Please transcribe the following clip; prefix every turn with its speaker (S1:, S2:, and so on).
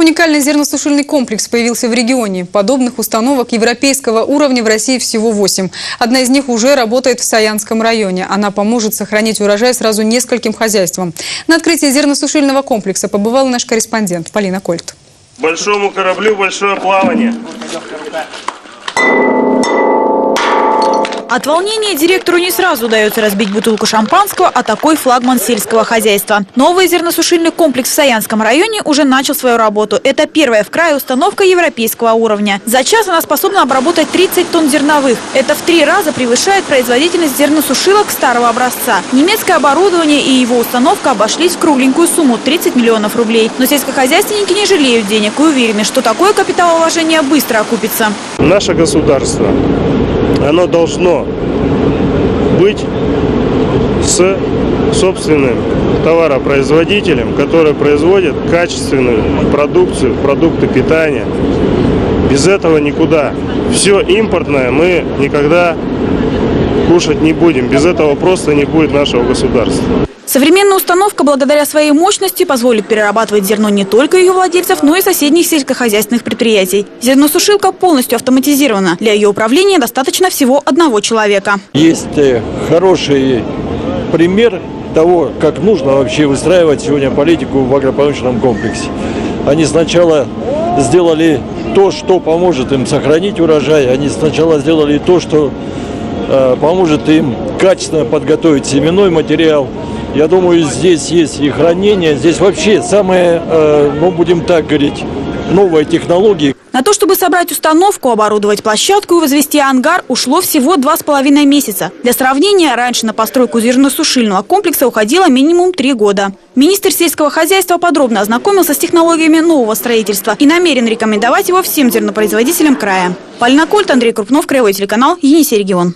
S1: Уникальный зерносушильный комплекс появился в регионе. Подобных установок европейского уровня в России всего 8. Одна из них уже работает в Саянском районе. Она поможет сохранить урожай сразу нескольким хозяйствам. На открытии зерносушильного комплекса побывал наш корреспондент Полина Кольт.
S2: Большому кораблю большое плавание.
S3: От волнения директору не сразу удается разбить бутылку шампанского, а такой флагман сельского хозяйства. Новый зерносушильный комплекс в Саянском районе уже начал свою работу. Это первая в крае установка европейского уровня. За час она способна обработать 30 тонн зерновых. Это в 3 раза превышает производительность зерносушилок старого образца. Немецкое оборудование и его установка обошлись в кругленькую сумму – 30 миллионов рублей. Но сельскохозяйственники не жалеют денег и уверены, что такое капиталовложение быстро окупится.
S2: Наше государство, оно должно быть с собственным товаропроизводителем, который производит качественную продукцию, продукты питания. Без этого никуда. Все импортное мы никогда кушать не будем. Без этого просто не будет нашего государства.
S3: Современная установка благодаря своей мощности позволит перерабатывать зерно не только ее владельцев, но и соседних сельскохозяйственных предприятий. Зерносушилка полностью автоматизирована. Для ее управления достаточно всего 1 человека.
S4: Есть хороший пример того, как нужно вообще выстраивать сегодня политику в агропромышленном комплексе. Они сначала сделали то, что поможет им сохранить урожай. Они сначала сделали то, что поможет им качественно подготовить семенной материал. Я думаю, здесь есть и хранение, здесь вообще самые, будем так говорить, новые технологии.
S3: На то, чтобы собрать установку, оборудовать площадку и возвести ангар, ушло всего 2,5 месяца. Для сравнения, раньше на постройку зерносушильного комплекса уходило минимум 3 года. Министр сельского хозяйства подробно ознакомился с технологиями нового строительства и намерен рекомендовать его всем зернопроизводителям края. Полина Кольт, Андрей Крупнов, Краевой телеканал, Енисей регион.